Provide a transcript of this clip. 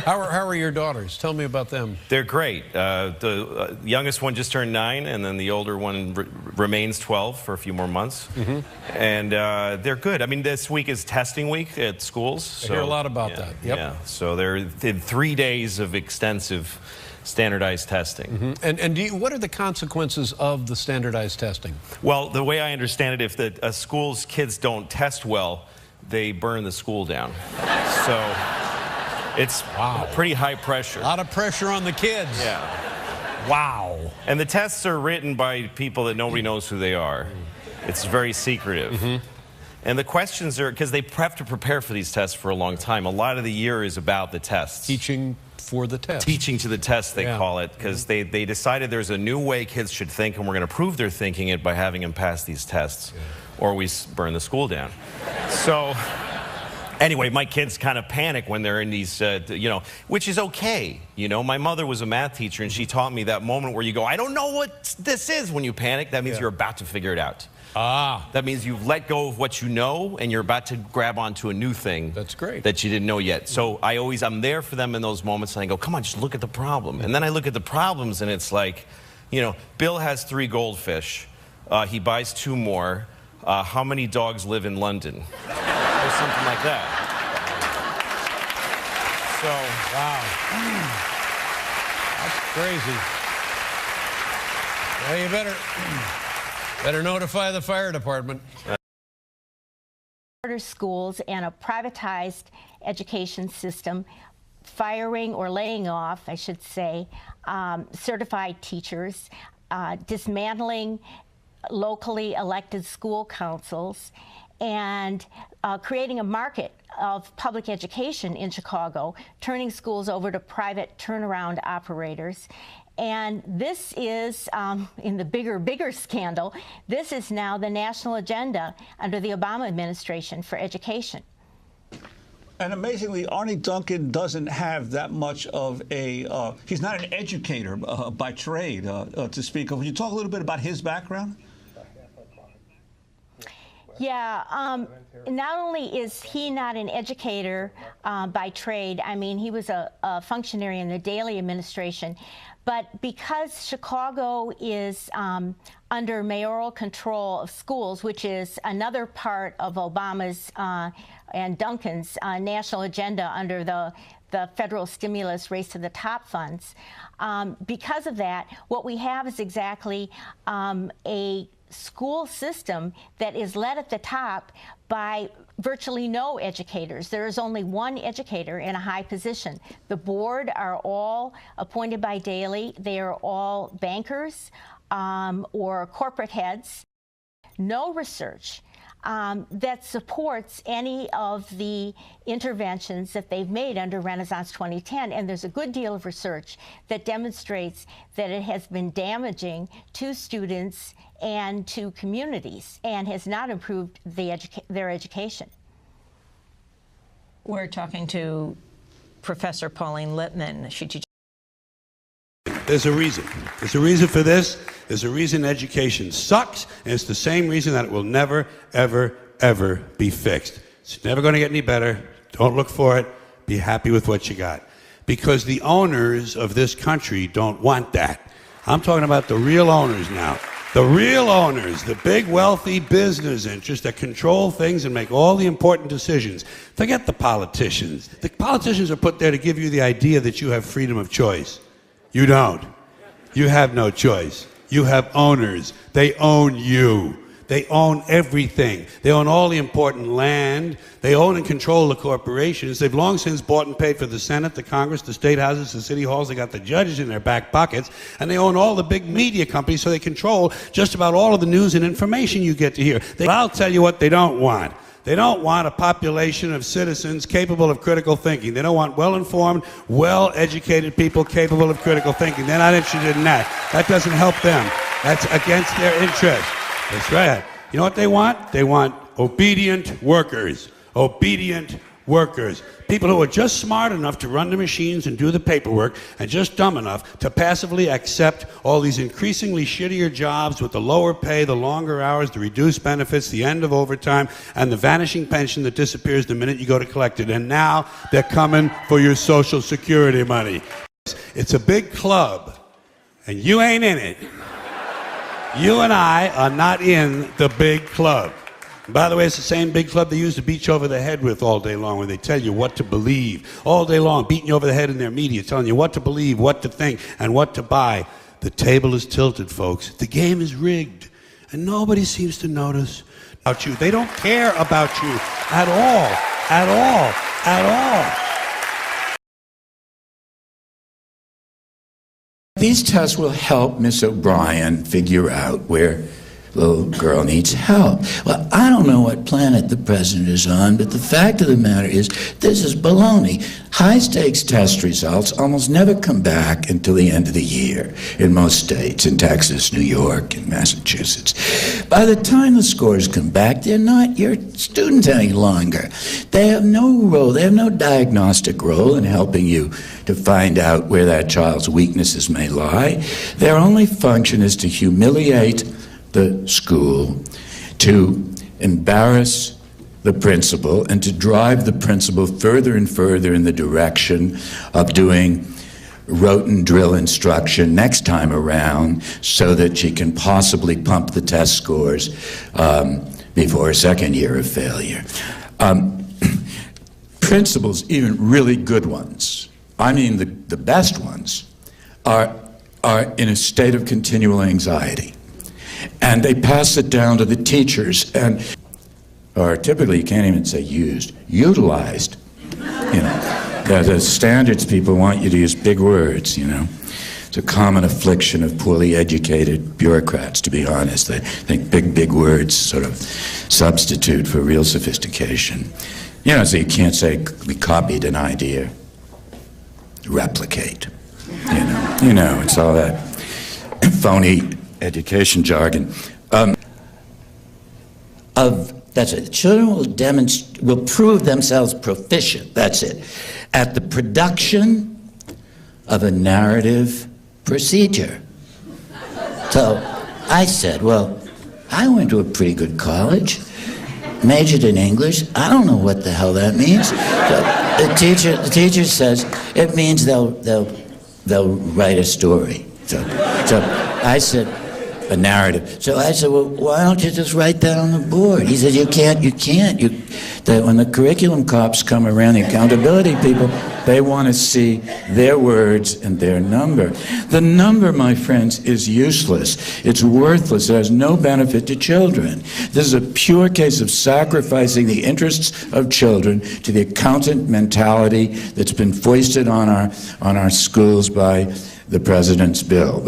How are your daughters? Tell me about them. They're great. The youngest one just turned 9, and then the older one remains 12 for a few more months. Mm-hmm. And they're good. I mean, this week is testing week at schools. So, I hear a lot about that. Yep. Yeah. So they're in 3 days of extensive standardized testing. Mm-hmm. And what are the consequences of the standardized testing? Well, the way I understand it, if a school's kids don't test well, they burn the school down. So it's pretty high pressure. A lot of pressure on the kids. Yeah. Wow. And the tests are written by people that nobody knows who they are. It's very secretive. Mm-hmm. And the questions are, because they have to prepare for these tests for a long time. A lot of the year is about the tests. Teaching for the test. Teaching to the test, they call it, because they decided there's a new way kids should think, and we're going to prove they're thinking it by having them pass these tests, or we burn the school down. So anyway, my kids kind of panic when they're in these, which is okay. You know, my mother was a math teacher, and she taught me that moment where you go, I don't know what this is when you panic. That means you're about to figure it out. That means you've let go of what you know, and you're about to grab onto a new thing. That's great. That you didn't know yet. So I'm there for them in those moments, and I go, come on, just look at the problem. And then I look at the problems, and it's like, Bill has 3 goldfish. He buys 2 more. How many dogs live in London? Or something like that. So, wow. That's crazy. Well, you better notify the fire department. Charter schools and a privatized education system, firing or laying off, I should say, certified teachers, dismantling locally elected school councils, and creating a market of public education in Chicago, turning schools over to private turnaround operators. And this is, in the bigger scandal, this is now the national agenda under the Obama administration for education. And amazingly, Arnie Duncan doesn't have that much of a, he's not an educator by trade, to speak of. Can you talk a little bit about his background? Yeah, not only is he not an educator by trade, I mean, he was a functionary in the Daley administration, but because Chicago is under mayoral control of schools, which is another part of Obama's and Duncan's national agenda under the federal stimulus Race to the Top funds, because of that, what we have is exactly a school system that is led at the top by virtually no educators. There is only one educator in a high position. The board are all appointed by Daley. They are all bankers or corporate heads. No research that supports any of the interventions that they've made under Renaissance 2010. And there's a good deal of research that demonstrates that it has been damaging to students and to communities and has not improved their education. We're talking to Professor Pauline Lippman. She teaches. There's a reason. There's a reason for this. There's a reason education sucks, and it's the same reason that it will never, ever, ever be fixed. It's never going to get any better. Don't look for it. Be happy with what you got. Because the owners of this country don't want that. I'm talking about the real owners now. The real owners, the big wealthy business interests that control things and make all the important decisions. Forget the politicians. The politicians are put there to give you the idea that you have freedom of choice. You don't. You have no choice. You have owners. They own you. They own everything. They own all the important land. They own and control the corporations. They've long since bought and paid for the Senate, the Congress, the state houses, the city halls. They got the judges in their back pockets. And they own all the big media companies, so they control just about all of the news and information you get to hear. I'll tell you what they don't want. They don't want a population of citizens capable of critical thinking. They don't want well-informed, well-educated people capable of critical thinking. They're not interested in that. That doesn't help them. That's against their interest. That's right. You know what they want? They want obedient workers. Obedient workers, people who are just smart enough to run the machines and do the paperwork and just dumb enough to passively accept all these increasingly shittier jobs with the lower pay, the longer hours, the reduced benefits, the end of overtime, and the vanishing pension that disappears the minute you go to collect it. And now they're coming for your Social Security money. It's a big club, and you ain't in it. You and I are not in the big club. By the way, it's the same big club they use to beat you over the head with all day long when they tell you what to believe. All day long, beating you over the head in their media, telling you what to believe, what to think, and what to buy. The table is tilted, folks. The game is rigged, and nobody seems to notice about you. They don't care about you at all, at all, at all. These tests will help Miss O'Brien figure out where little girl needs help. Well, I don't know what planet the president is on, but the fact of the matter is this is baloney. High-stakes test results almost never come back until the end of the year in most states, in Texas, New York, and Massachusetts. By the time the scores come back, they're not your students any longer. They have no role, they have no diagnostic role in helping you to find out where that child's weaknesses may lie. Their only function is to humiliate the school, to embarrass the principal, and to drive the principal further and further in the direction of doing rote and drill instruction next time around so that she can possibly pump the test scores before a second year of failure. Principals, even really good ones, I mean the best ones, are in a state of continual anxiety. And they pass it down to the teachers, or typically you can't even say used, utilized. You know, the standards people want you to use big words, you know. It's a common affliction of poorly educated bureaucrats, to be honest. They think big words sort of substitute for real sophistication. You know, so you can't say we copied an idea. Replicate. You know, it's all that phony education jargon. That's it. Children will prove themselves proficient, that's it, at the production of a narrative procedure. So I said, well, I went to a pretty good college, majored in English. I don't know what the hell that means. So the teacher says it means they'll write a story. So I said, a narrative. So I said, well, why don't you just write that on the board? He said, you can't. When the curriculum cops come around, the accountability people, they want to see their words and their number. The number, my friends, is useless. It's worthless. It has no benefit to children. This is a pure case of sacrificing the interests of children to the accountant mentality that's been foisted on our schools by the president's bill.